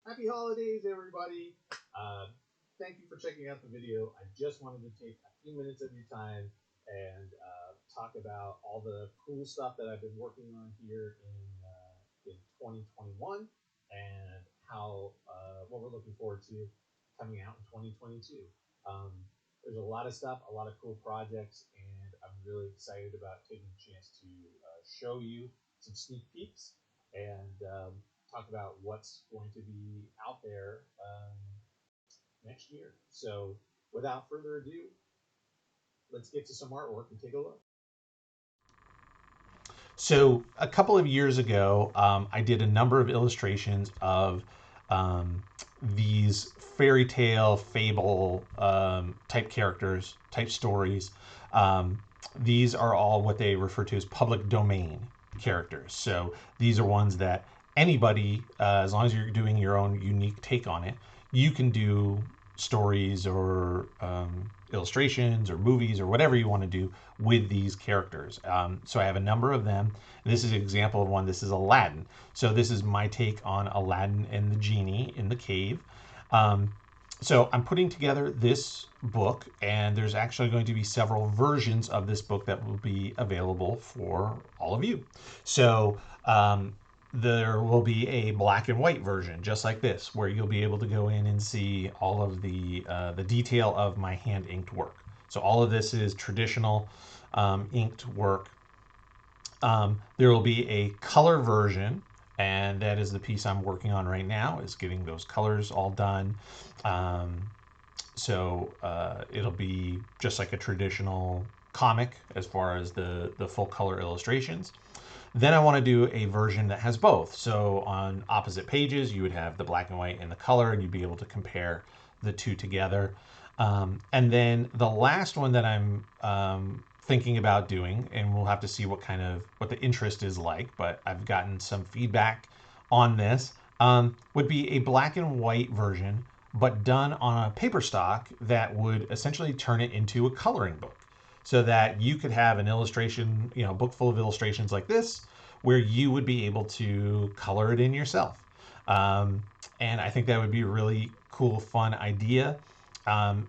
Happy holidays, everybody. Thank you for checking out the video. I just wanted to take a few minutes of your time and talk about all the cool stuff that I've been working on here in 2021 and how what we're looking forward to coming out in 2022. Um, there's a lot of stuff, a lot of cool projects, and I'm really excited about taking a chance to show you some sneak peeks and talk about what's going to be out there next year. So, without further ado, let's get to some artwork and take a look. So, a couple of years ago, I did a number of illustrations of um, these fairy tale, fable type characters, type stories. Um, these are all what they refer to as public domain characters. So, these are ones that anybody, as long as you're doing your own unique take on it, you can do stories or illustrations or movies or whatever you want to do with these characters. So I have a number of them. This is an example of one. This is Aladdin. So this is my take on Aladdin and the genie in the cave. So I'm putting together this book, and there's actually going to be several versions of this book that will be available for all of you. So there will be a black and white version, just like this, where you'll be able to go in and see all of the detail of my hand inked work. So all of this is traditional inked work. There will be a color version, and that is the piece I'm working on right now, is getting those colors all done. It'll be just like a traditional comic as far as the full color illustrations. Then I want to do a version that has both. So on opposite pages, you would have the black and white and the color, and you'd be able to compare the two together. And then the last one that I'm thinking about doing, and we'll have to see what the interest is like, but I've gotten some feedback on this, would be a black and white version, but done on a paper stock that would essentially turn it into a coloring book. So that you could have an illustration, book full of illustrations like this, where you would be able to color it in yourself. And I think that would be a really cool, fun idea.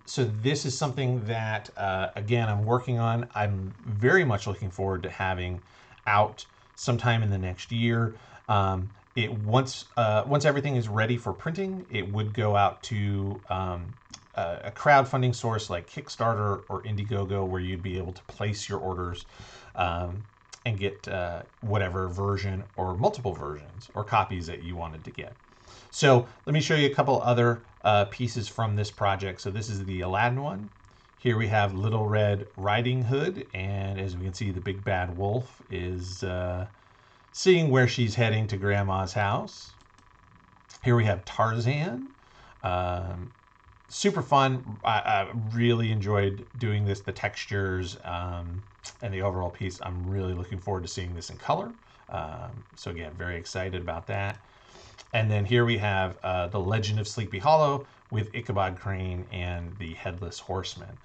So this is something that, again, I'm working on. I'm very much looking forward to having out sometime in the next year. Once everything is ready for printing, it would go out to a crowdfunding source like Kickstarter or Indiegogo, where you'd be able to place your orders and get whatever version or multiple versions or copies that you wanted to get. So let me show you a couple other pieces from this project. So this is the Aladdin one. Here we have Little Red Riding Hood, and as we can see, the big bad wolf is seeing where she's heading to Grandma's house. Here we have Tarzan. Super fun. I really enjoyed doing this, the textures and the overall piece. I'm really looking forward to seeing this in color. So again, very excited about that. And then here we have The Legend of Sleepy Hollow with Ichabod Crane and the Headless Horseman.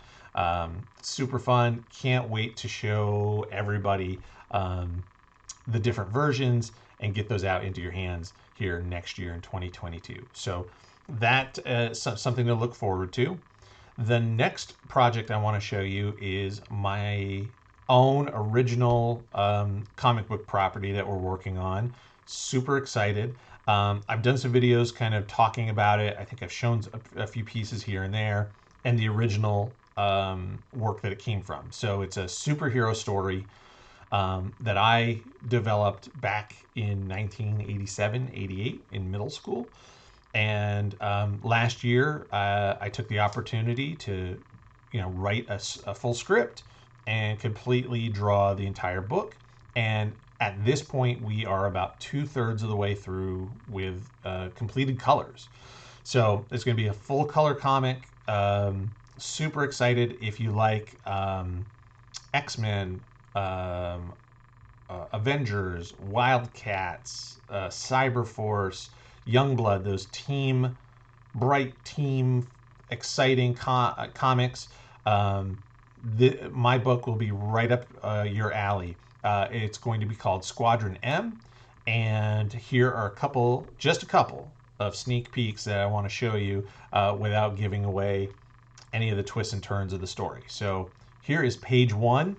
Super fun. Can't wait to show everybody the different versions and get those out into your hands here next year in 2022. So that is something to look forward to. The next project I want to show you is my own original comic book property that we're working on. Super excited. I've done some videos kind of talking about it. I think I've shown a few pieces here and there, and the original work that it came from. So it's a superhero story that I developed back in 1987, 88 in middle school. And last year, I took the opportunity to, write a full script and completely draw the entire book. And at this point, we are about 2/3 of the way through with completed colors. So it's going to be a full color comic. Super excited. If you like X-Men, Avengers, Wildcats, Cyberforce, Youngblood, those bright team, exciting comics. My book will be right up your alley. It's going to be called Squadron M, and here are just a couple of sneak peeks that I want to show you without giving away any of the twists and turns of the story. So here is page 1.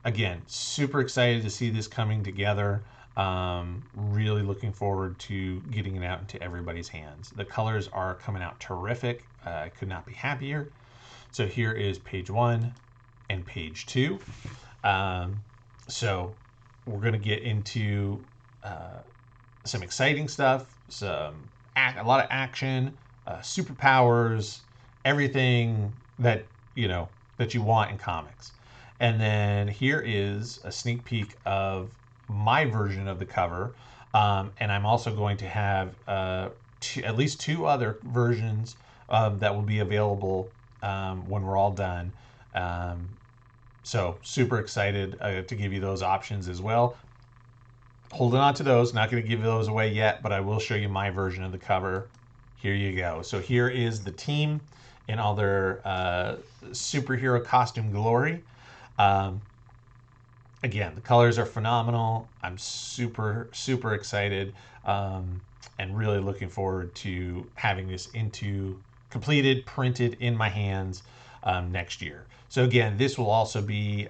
Again, super excited to see this coming together. Really looking forward to getting it out into everybody's hands. The colors are coming out terrific. I could not be happier. So here is page 1 and page 2. So we're going to get into some exciting stuff, a lot of action, superpowers, everything that you want in comics. And then here is a sneak peek of my version of the cover, and I'm also going to have at least 2 other versions that will be available when we're all done. So super excited to give you those options as well. Holding on to those, not going to give those away yet, but I will show you my version of the cover. Here you go. So here is the team in all their superhero costume glory. Again, the colors are phenomenal. I'm super, super excited and really looking forward to having this completed, printed in my hands next year. So again, this will also be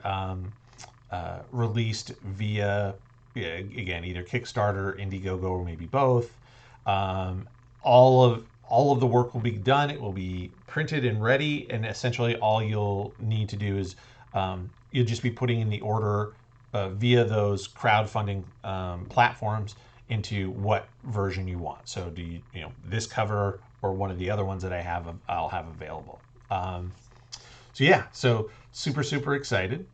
released via, again, either Kickstarter, Indiegogo, or maybe both. All of the work will be done. It will be printed and ready, and essentially all you'll need to do is you'll just be putting in the order via those crowdfunding platforms into what version you want. So do you this cover or one of the other ones that I'll have available. So super, super excited.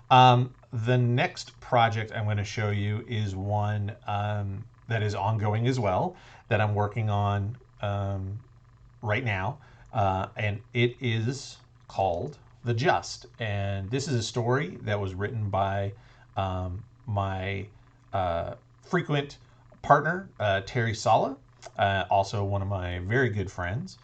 The next project I'm going to show you is one that is ongoing as well, that I'm working on right now, and it is called The Just. And this is a story that was written by my frequent partner, Terry Sala, also one of my very good friends.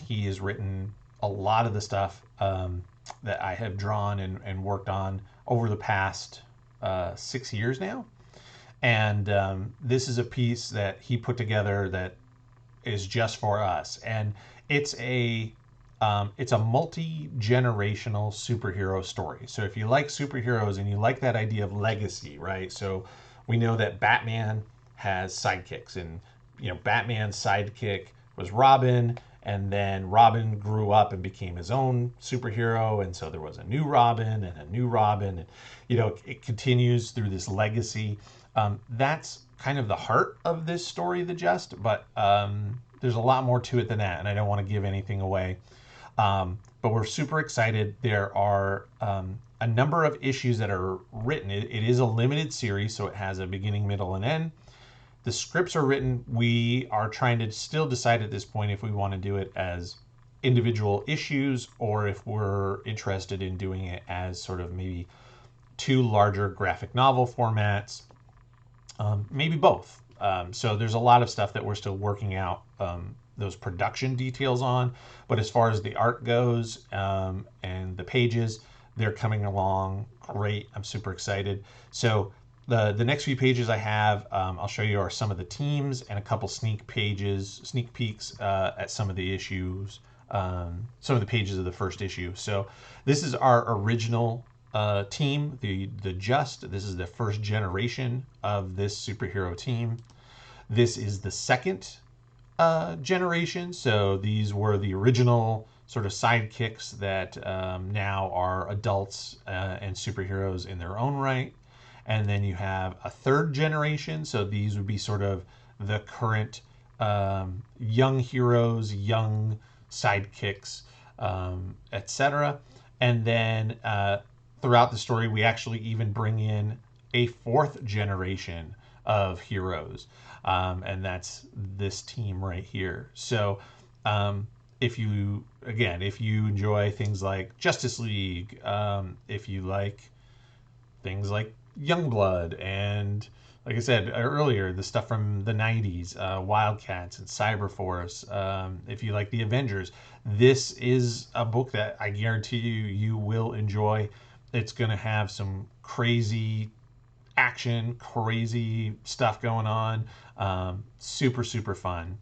He has written a lot of the stuff that I have drawn and worked on over the past 6 years now. And this is a piece that he put together that is just for us. And it's a multi-generational superhero story. So if you like superheroes and you like that idea of legacy, right? So we know that Batman has sidekicks, and Batman's sidekick was Robin, and then Robin grew up and became his own superhero, and so there was a new Robin and a new Robin, and it continues through this legacy. That's kind of the heart of this story, The Just, but there's a lot more to it than that, and I don't want to give anything away. But we're super excited. There are a number of issues that are written. It is a limited series, so it has a beginning, middle, and end. The scripts are written. We are trying to still decide at this point if we want to do it as individual issues or if we're interested in doing it as sort of maybe 2 larger graphic novel formats, maybe both. So there's a lot of stuff that we're still working out those production details on, but as far as the art goes and the pages, they're coming along great. I'm super excited. So the next few pages I have, I'll show you, are some of the teams and a couple sneak peeks at some of the issues, some of the pages of the first issue. So this is our original team, the Just. This is the first generation of this superhero team. This is the second generation. So these were the original sort of sidekicks that now are adults and superheroes in their own right. And then you have a third generation. So these would be sort of the current young heroes, young sidekicks, etc. And then throughout the story, we actually even bring in a 4th generation of heroes. And that's this team right here. So if you enjoy things like Justice League, if you like things like Youngblood, and like I said earlier, the stuff from the 90s, Wildcats and Cyberforce, if you like the Avengers, this is a book that I guarantee you will enjoy. It's going to have some crazy action, crazy stuff going on. Super, super fun.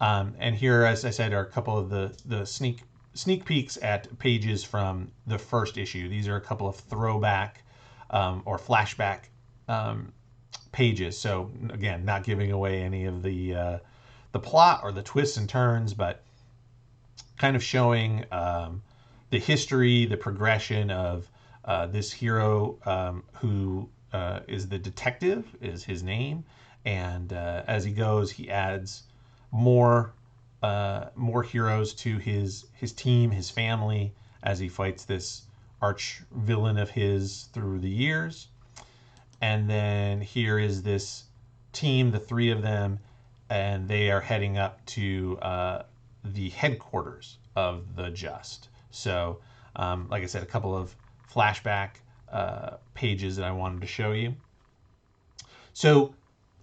And here, as I said, are a couple of the sneak peeks at pages from the first issue. These are a couple of throwback or flashback pages. So again, not giving away any of the plot or the twists and turns, but kind of showing the history, the progression of this hero who is the detective, is his name, and as he goes, he adds more heroes to his team, his family, as he fights this arch villain of his through the years. And then here is this team, the three of them, and they are heading up to the headquarters of the Just. So, like I said, a couple of flashback pages that I wanted to show you. So,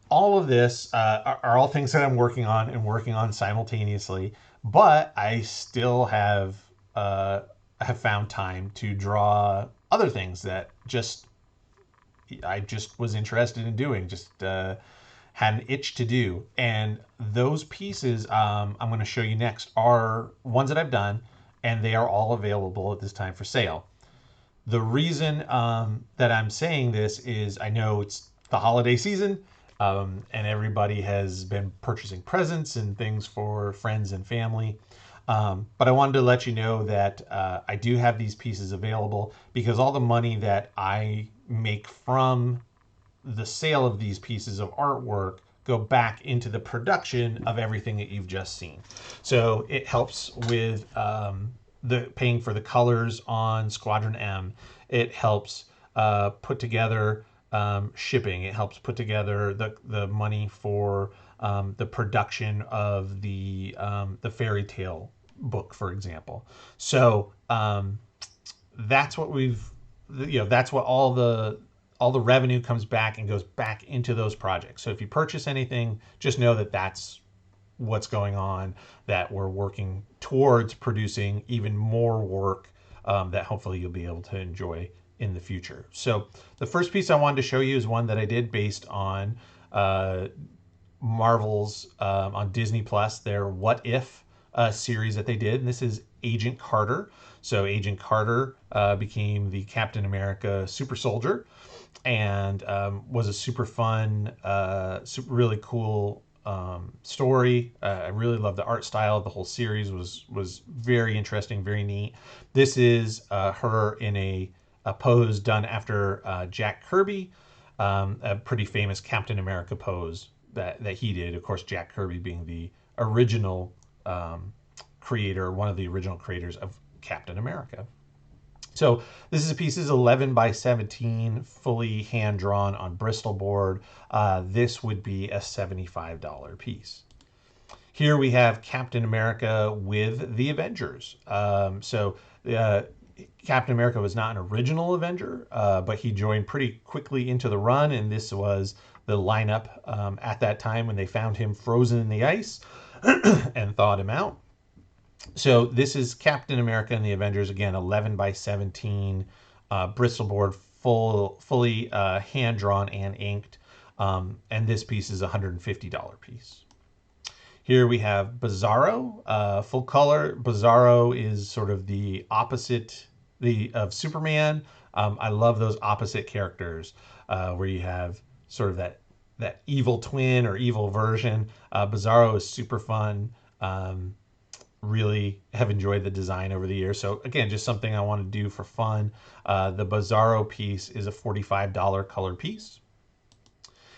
all of this are all things that I'm working on simultaneously, but I still have found time to draw other things that I just was interested in doing, just had an itch to do. And those pieces I'm going to show you next are ones that I've done, and they are all available at this time for sale. The reason that I'm saying this is I know it's the holiday season, and everybody has been purchasing presents and things for friends and family. But I wanted to let you know that I do have these pieces available because all the money that I make from the sale of these pieces of artwork go back into the production of everything that you've just seen. So it helps with the paying for the colors on Squadron M. It helps put together shipping. It helps put together the money for the production of the fairy tale book, for example. So that's what that's what all the revenue comes back and goes back into those projects. So if you purchase anything, just know that that's what's going on, that we're working towards producing even more work that hopefully you'll be able to enjoy in the future. So the first piece I wanted to show you is one that I did based on Marvel's on Disney Plus, their What If series that they did. And this is Agent Carter. So Agent Carter became the Captain America super soldier, and was a super fun, really cool story. I really love the art style. The whole series was very interesting, very neat. This is her in a pose done after Jack Kirby, a pretty famous Captain America pose that he did. Of course, Jack Kirby being the original creator, one of the original creators of Captain America. So this is a piece is 11 by 17, fully hand drawn on Bristol board. This would be a $75 piece. Here we have Captain America with the Avengers. Captain America was not an original Avenger, but he joined pretty quickly into the run, and this was the lineup at that time when they found him frozen in the ice and thawed him out. So this is Captain America and the Avengers, again, 11 by 17, Bristol board, fully hand-drawn and inked. And this piece is a $150 piece. Here we have Bizarro, full color. Bizarro is sort of the opposite of Superman. I love those opposite characters where you have sort of that evil twin or evil version. Bizarro is super fun. Really have enjoyed the design over the years. So again, just something I want to do for fun. The Bizarro piece is a $45 color piece.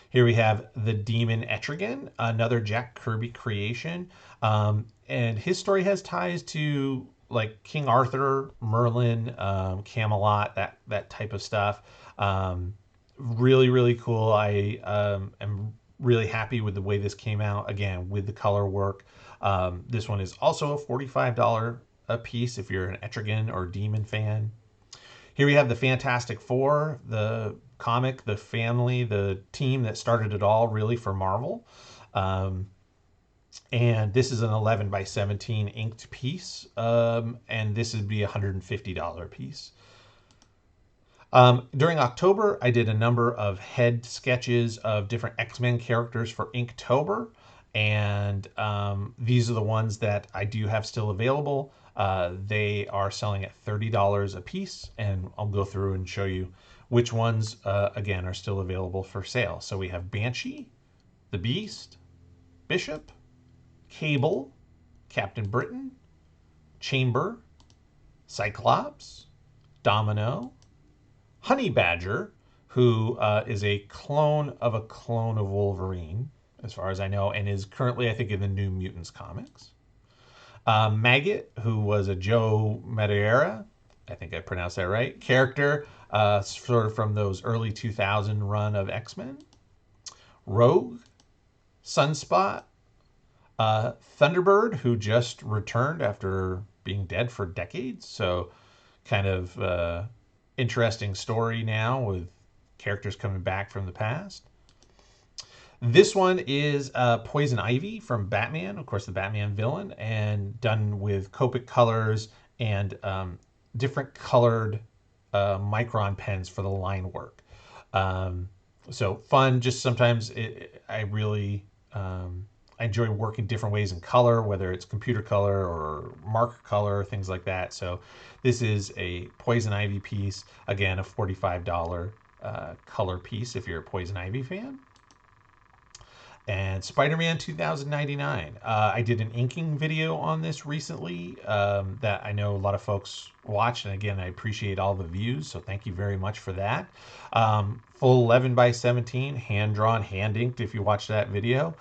Here we have the Demon Etrigan, another Jack Kirby creation. And his story has ties to like King Arthur, Merlin, Camelot, that type of stuff. Really, really cool. I am really happy with the way this came out, again, with the color work. This one is also a $45 a piece if you're an Etrigan or Demon fan. Here we have the Fantastic Four, the comic, the family, the team that started it all really for Marvel. And this is an 11 by 17 inked piece. And this would be a $150 piece. During October, I did a number of head sketches of different X-Men characters for Inktober, and these are the ones that I do have still available. They are selling at $30 a piece, and I'll go through and show you which ones, again, are still available for sale. So we have Banshee, the Beast, Bishop, Cable, Captain Britain, Chamber, Cyclops, Domino, Honey Badger, who is a clone of Wolverine, as far as I know, and is currently, I think, in the New Mutants comics. Maggot, who was a Joe Madureira, I think I pronounced that right, character, sort of from those early 2000 run of X-Men. Rogue, Sunspot, Thunderbird, who just returned after being dead for decades. So kind of interesting story now with characters coming back from the past. This one is Poison Ivy from Batman, of course, the Batman villain, and done with Copic colors and different colored micron pens for the line work. So fun. Just sometimes I really I enjoy working different ways in color, whether it's computer color or marker color, things like that. So this is a Poison Ivy piece. Again, a $45 color piece if you're a Poison Ivy fan. And Spiderman 2099. I did an inking video on this recently that I know a lot of folks watched. And again, I appreciate all the views. So thank you very much for that. Full 11 by 17, hand-drawn, hand-inked if you watch that video.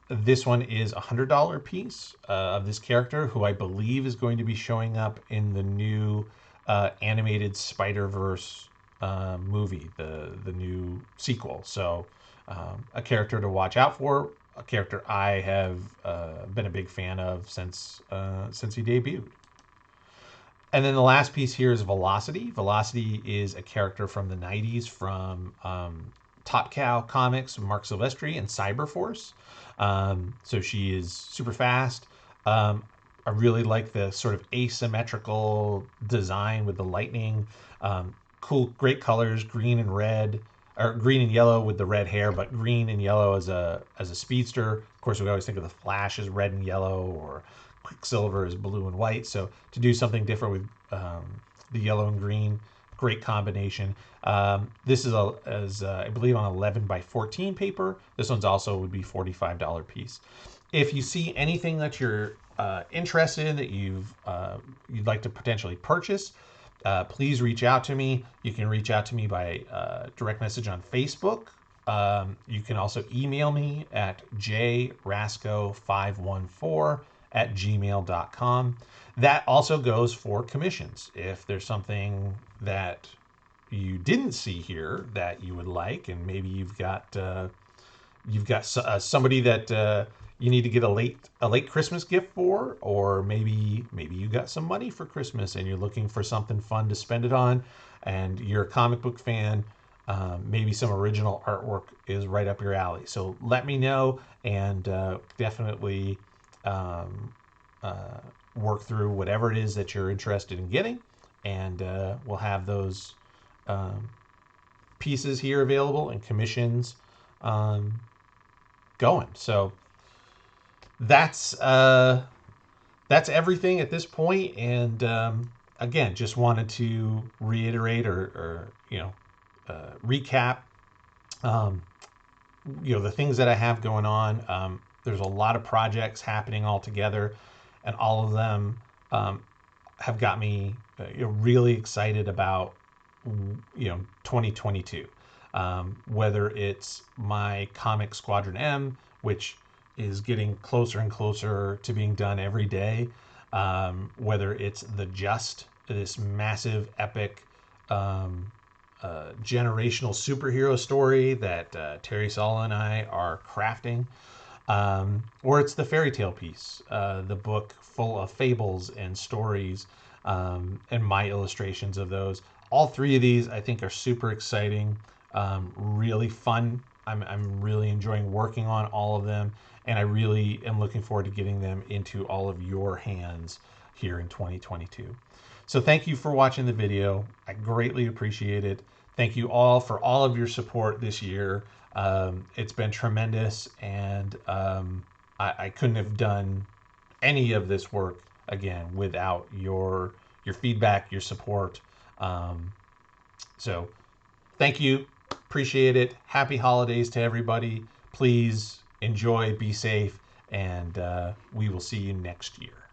This one is a $100 piece of this character who I believe is going to be showing up in the new animated Spider-Verse movie, the new sequel. So a character to watch out for, a character I have been a big fan of since he debuted. And then the last piece here is Velocity. Velocity is a character from the 90s from Top Cow Comics, Mark Silvestri, and Cyberforce. So she is super fast. I really like the sort of asymmetrical design with the lightning. Cool, great colors, green and red, or green and yellow with the red hair, but green and yellow as a speedster. Of course, we always think of the Flash as red and yellow, or Quicksilver is blue and white. So to do something different with the yellow and green, great combination. This is I believe on 11 by 14 paper. This one's also would be $45 piece. If you see anything that you're interested in that you'd like to potentially purchase, please reach out to me. You can reach out to me by direct message on Facebook. You can also email me at jrasco514@gmail.com. That also goes for commissions. If there's something that you didn't see here that you would like, and maybe you've got somebody that you need to get a late Christmas gift for, or maybe you got some money for Christmas and you're looking for something fun to spend it on, and you're a comic book fan, maybe some original artwork is right up your alley. So let me know, and definitely work through whatever it is that you're interested in getting, and we'll have those pieces here available and commissions going. So that's everything at this point. And again, just wanted to reiterate or recap the things that I have going on. There's a lot of projects happening all together, and all of them have got me really excited about 2022. Whether it's my comic Squadron M, which is getting closer and closer to being done every day, whether it's this massive epic generational superhero story that Terry Saul and I are crafting, or it's the fairy tale piece, the book full of fables and stories, and my illustrations of those. All three of these I think are super exciting, really fun. I'm really enjoying working on all of them, and I really am looking forward to getting them into all of your hands here in 2022. So thank you for watching the video. I greatly appreciate it. Thank you all for all of your support this year. It's been tremendous, and I couldn't have done any of this work again without your feedback, your support. So thank you. Appreciate it. Happy holidays to everybody. Please enjoy, be safe, and we will see you next year.